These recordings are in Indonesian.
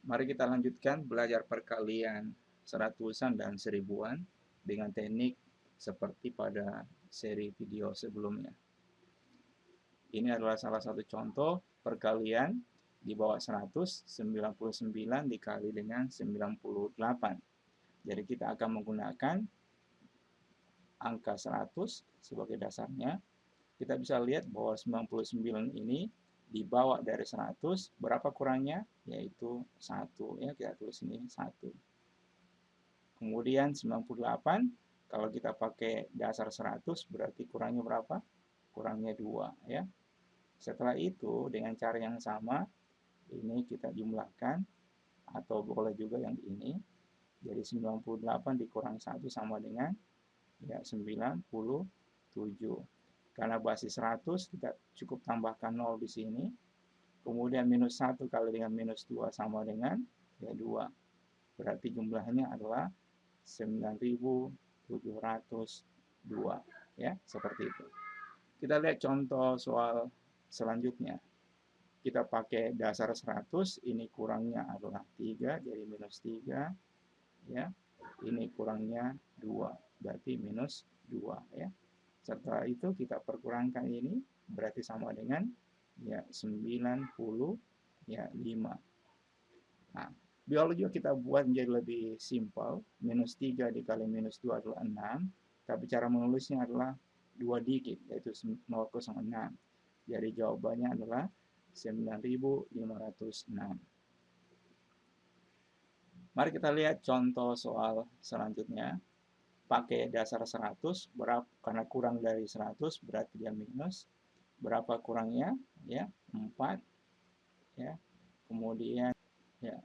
Mari kita lanjutkan belajar perkalian seratusan dan seribuan dengan teknik seperti pada seri video sebelumnya. Ini adalah salah satu contoh perkalian di bawah 100, 99 dikali dengan 98. Jadi kita akan menggunakan angka 100 sebagai dasarnya. Kita bisa lihat bahwa 99 ini dibawa dari 100, berapa kurangnya? Yaitu 1. Ya, kita tulis ini 1. Kemudian 98, kalau kita pakai dasar 100, berarti kurangnya berapa? Kurangnya 2. Ya. Setelah itu, dengan cara yang sama, ini kita jumlahkan, atau boleh juga yang ini. Jadi 98 dikurang 1 sama dengan ya 97. Karena basis 100, kita cukup tambahkan 0 di sini. Kemudian minus 1 kali dengan minus 2 sama dengan ya 2. Berarti jumlahnya adalah 9.702. Ya, seperti itu. Kita lihat contoh soal selanjutnya. Kita pakai dasar 100, ini kurangnya adalah 3, jadi minus 3. Ya, ini kurangnya 2, berarti minus 2. Ya. Setelah itu kita perkurangkan ini, berarti sama dengan ya 95. Nah, biologi juga kita buat menjadi lebih simpel. Minus 3 dikali minus 2 adalah 6. Tapi cara menulisnya adalah 2 digit, yaitu 006. Jadi jawabannya adalah 9.506. Mari kita lihat contoh soal selanjutnya. Pakai dasar 100, karena kurang dari 100 berarti dia minus. Berapa kurangnya? Ya, 4. Ya. Kemudian ya,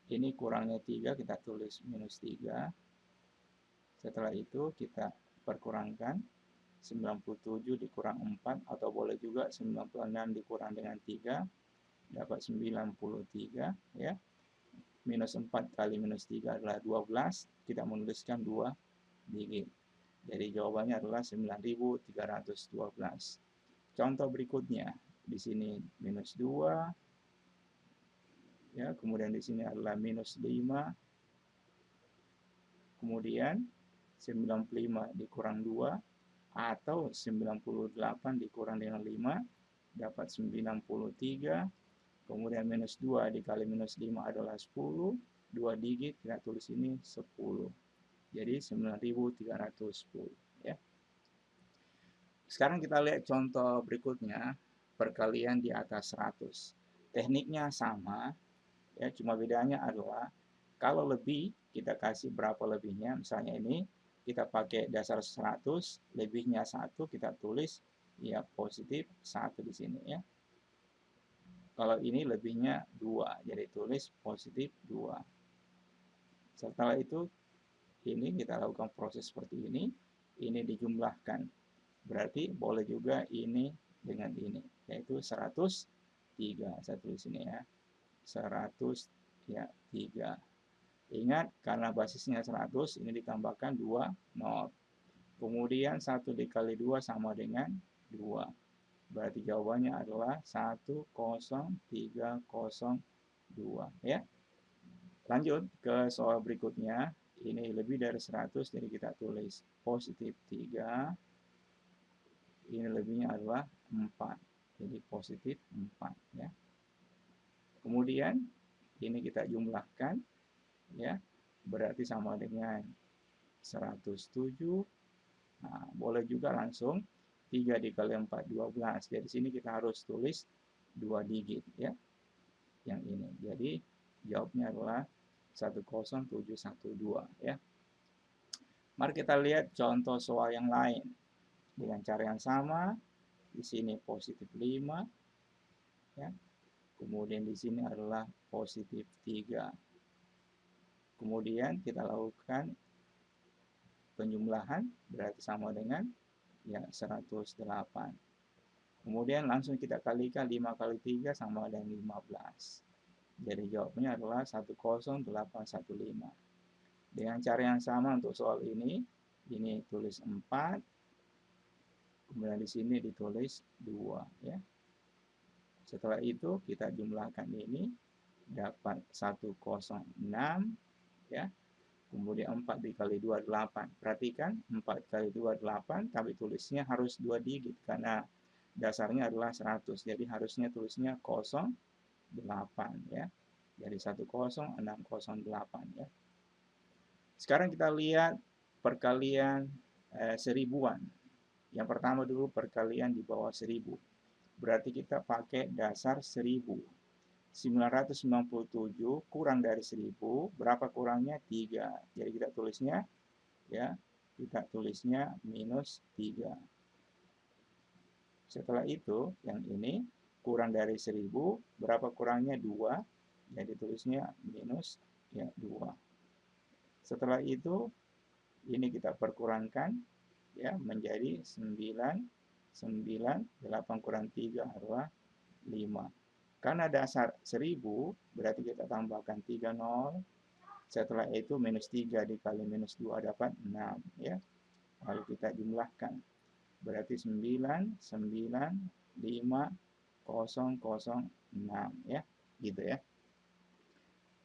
ini kurangnya 3, kita tulis minus 3. Setelah itu kita perkurangkan 97 dikurang 4, atau boleh juga 96 dikurang dengan 3, dapat 93. Ya. Minus 4 kali minus 3 adalah 12, kita menuliskan 2 digit. Jadi jawabannya adalah 9.312. Contoh berikutnya, di sini minus 2, ya, kemudian di sini adalah minus 5, kemudian 95 dikurang 2, atau 98 dikurang dengan 5, dapat 93, kemudian minus 2 dikali minus 5 adalah 10, 2 digit, kita tulis ini 10. Jadi 9.310. Ya. Sekarang kita lihat contoh berikutnya, perkalian di atas 100. Tekniknya sama, ya, cuma bedanya adalah kalau lebih kita kasih berapa lebihnya. Misalnya ini kita pakai dasar 100, lebihnya 1, kita tulis ya positif 1 di sini ya. Kalau ini lebihnya 2, jadi tulis positif 2. Setelah itu ini kita lakukan proses seperti ini dijumlahkan. Berarti boleh juga ini dengan ini, yaitu 103. Saya tulis ini ya. 103. Ingat, karena basisnya 100, ini ditambahkan 2 0. Kemudian 1 dikali 2 sama dengan 2. Berarti jawabannya adalah 10302. Ya. Lanjut ke soal berikutnya. Ini lebih dari 100, jadi kita tulis positif 3. Ini lebihnya adalah 4. Jadi positif 4. Ya. Kemudian ini kita jumlahkan. Ya, berarti sama dengan 107. Nah, boleh juga langsung 3 dikali 4, 12. Jadi sini kita harus tulis 2 digit ya. Yang ini. Jadi jawabnya adalah 10712 ya. Mari kita lihat contoh soal yang lain. Dengan cara yang sama, di sini positif 5 ya. Kemudian di sini adalah positif 3. Kemudian kita lakukan penjumlahan, berarti sama dengan ya 108. Kemudian langsung kita kalikan 5 kali 3 sama dengan 15. Jadi jawabnya adalah 10815. Dengan cara yang sama untuk soal ini tulis 4, kemudian di sini ditulis 2 ya. Setelah itu kita jumlahkan ini, dapat 106, ya. Kemudian 4 dikali 2, 8. Perhatikan, 4 kali 2, 8, tapi tulisnya harus 2 digit, karena dasarnya adalah 100. Jadi harusnya tulisnya 08, ya. Jadi 10608, ya. Sekarang kita lihat perkalian seribuan. Yang pertama dulu perkalian di bawah 1000. Berarti kita pakai dasar 1000. 997 kurang dari 1000, berapa kurangnya? 3. Jadi kita tulisnya, ya, kita tulisnya minus 3. Setelah itu, yang ini kurang dari 1000, berapa kurangnya? 2. Jadi tulisnya minus, ya, 2. Setelah itu, ini kita perkurangkan, ya, menjadi 9. 8 kurang 3 adalah 5. Karena dasar 1000, berarti kita tambahkan 3 nol. Setelah itu minus 3 dikali minus 2 dapat 6, ya. Lalu kita jumlahkan. Berarti 9, 9, 5, 0, 0, 6, ya. Gitu, ya.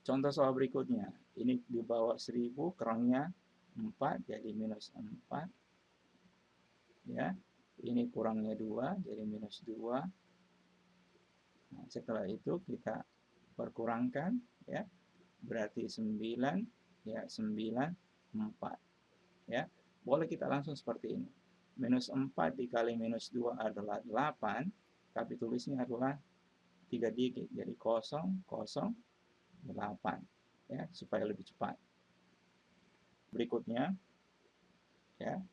Contoh soal berikutnya. Ini di bawah 1000, kurangnya 4, jadi minus 4. Ya. Ini kurangnya 2, jadi minus 2. Nah, setelah itu kita perkurangkan, ya. Berarti 9, ya, 9, 4. Ya. Boleh kita langsung seperti ini. Minus 4 dikali minus 2 adalah 8, tapi tulisnya adalah 3 digit, jadi 0, 0, 8. Ya, supaya lebih cepat. Berikutnya, ya,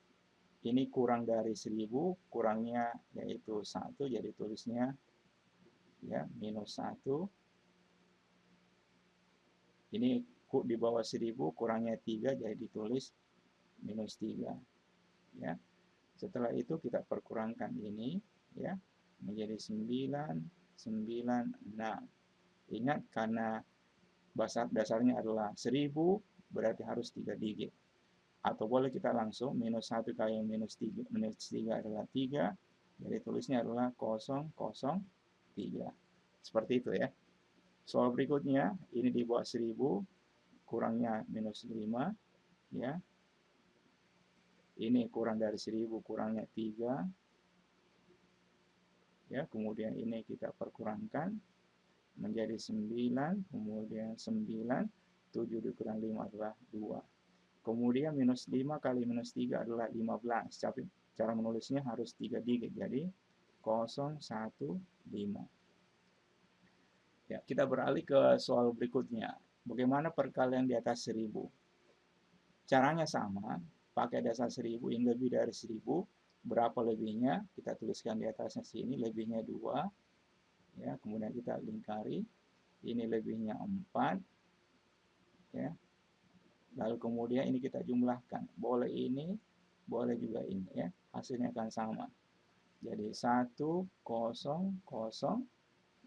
ini kurang dari 1000, kurangnya yaitu 1, jadi tulisnya, ya, minus 1. Ini di bawah 1000, kurangnya 3, jadi ditulis minus 3. Ya. Setelah itu kita perkurangkan ini, ya, menjadi 9, 9, 6. Ingat, karena dasarnya adalah 1000, berarti harus 3 digit. Atau boleh kita langsung minus 1 kali minus 3, minus 3 adalah 3, jadi tulisnya adalah 0, 0, 3. Seperti itu, ya. Soal berikutnya, ini di bawah 1000, kurangnya minus 5, ya. Ini kurang dari 1000, kurangnya 3. Ya, kemudian ini kita perkurangkan menjadi 9, kemudian 9, 7 dikurang 5 adalah 2. Kemudian minus 5 kali minus 3 adalah 15. Tapi cara menulisnya harus 3 digit, jadi 0, 1, 5. Ya, kita beralih ke soal berikutnya. Bagaimana perkalian di atas 1000? Caranya sama, pakai dasar 1000, yang lebih dari 1000, berapa lebihnya? Kita tuliskan di atasnya sini, lebihnya 2. Ya, kemudian kita lingkari, ini lebihnya 4, ya. Lalu kemudian ini kita jumlahkan, boleh ini, boleh juga ini, ya. Hasilnya akan sama. Jadi 1, 0, 0,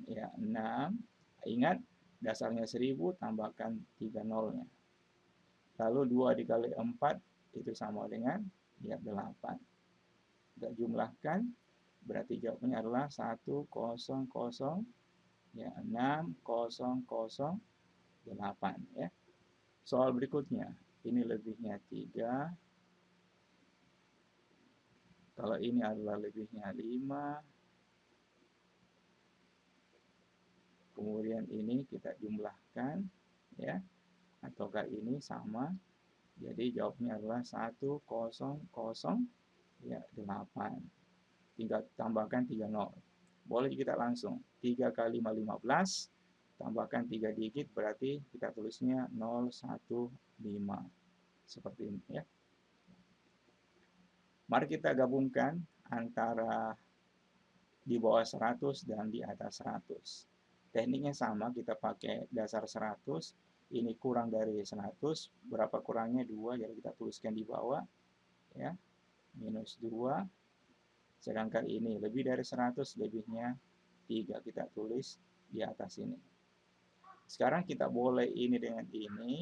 ya, 6. Ingat, dasarnya 1000, tambahkan 3 nolnya. Lalu 2 dikali 4 itu sama dengan, ya, 8. Kita jumlahkan, berarti jawabannya adalah 1, 0, 0, ya, 6, 0, 0, 8, ya. Soal berikutnya, ini lebihnya 3. Kalau ini adalah lebihnya 5. Kemudian ini kita jumlahkan, ya. Ataukah ini sama? Jadi jawabnya adalah 1, 0, 0, ya, 8. Tinggal tambahkan 3 nol. Boleh kita langsung. 3 kali 5, 15. Tambahkan 3 digit, berarti kita tulisnya 015. Seperti ini, ya. Mari kita gabungkan antara di bawah 100 dan di atas 100. Tekniknya sama, kita pakai dasar 100. Ini kurang dari 100, berapa kurangnya? 2, jadi kita tuliskan di bawah, ya, minus 2. Sedangkan ini lebih dari 100, lebihnya 3, kita tulis di atas ini. Sekarang kita boleh ini dengan ini,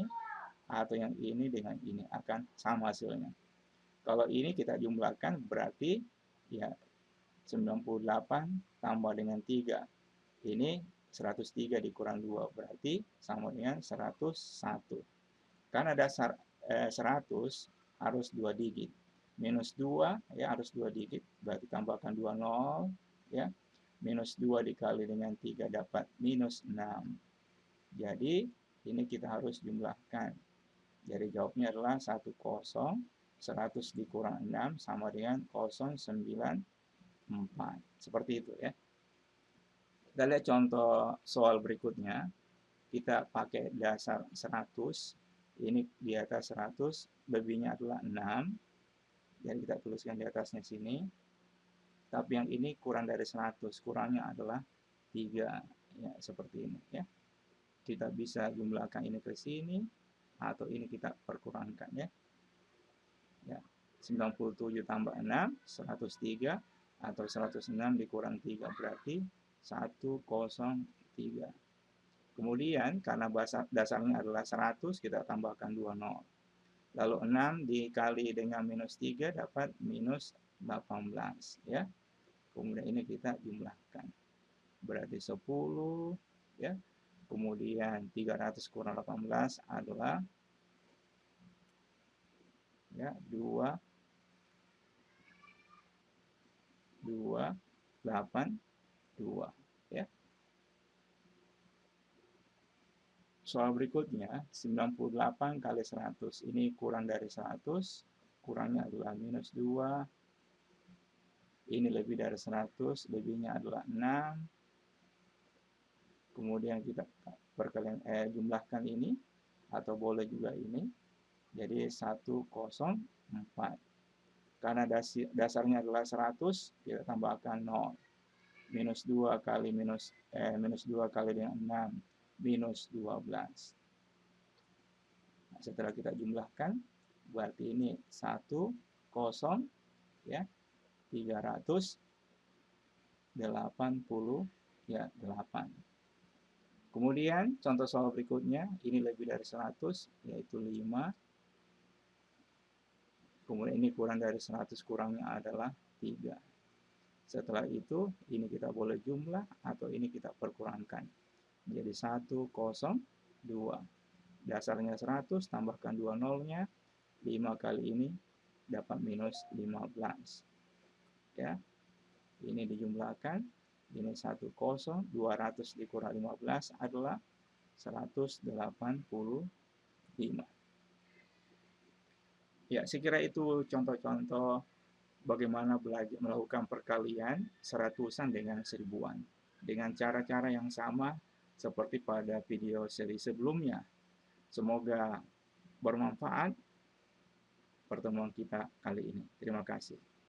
atau yang ini dengan ini, akan sama hasilnya. Kalau ini kita jumlahkan, berarti, ya, 98 tambah dengan 3. Ini 103 dikurang 2 berarti sama dengan 101. Karena dasar 100 harus 2 digit. Minus 2 ya harus 2 digit, berarti tambahkan 2 nol ya. Minus 2 dikali dengan 3 dapat minus 6. Jadi ini kita harus jumlahkan. Jadi jawabnya adalah 10, 100 dikurang 6 sama dengan 094. Seperti itu ya. Kita lihat contoh soal berikutnya. Kita pakai dasar 100. Ini di atas 100, lebihnya adalah 6. Jadi kita tuliskan di atasnya sini. Tapi yang ini kurang dari 100, kurangnya adalah 3. Ya, seperti ini ya. Kita bisa jumlahkan ini ke sini atau ini kita perkurangkan ya. Ya, 97 tambah 6, 103 atau 106 dikurang 3 berarti 103. Kemudian karena dasarnya adalah 100 kita tambahkan 2 nol. Lalu 6 dikali dengan minus 3 dapat minus 18 ya. Kemudian ini kita jumlahkan. Berarti 10 ya. Kemudian 300 kurang 18 adalah ya 2 8 2 ya. Soal berikutnya 98 kali 100. Ini kurang dari 100, kurangnya adalah minus 2. Ini lebih dari 100, lebihnya adalah 6. Kemudian kita jumlahkan ini atau boleh juga ini. Jadi 104. Karena dasarnya adalah 100, kita tambahkan 0. Minus 2 kali minus 2 kali dengan 6 minus 12. Nah, setelah kita jumlahkan berarti ini 10 ya 380 ya 8. Kemudian contoh soal berikutnya ini lebih dari 100 yaitu 5. Kemudian ini kurang dari 100, kurangnya adalah 3. Setelah itu ini kita boleh jumlah atau ini kita perkurangkan. Jadi 102. Dasarnya 100 tambahkan 2 nolnya. 5 kali ini dapat minus 15. Ya. Ini dijumlahkan. Ini 10, 200 dikurang 15 adalah 185. Ya, saya kira itu contoh-contoh bagaimana belajar melakukan perkalian seratusan dengan seribuan dengan cara-cara yang sama seperti pada video seri sebelumnya. Semoga bermanfaat pertemuan kita kali ini. Terima kasih.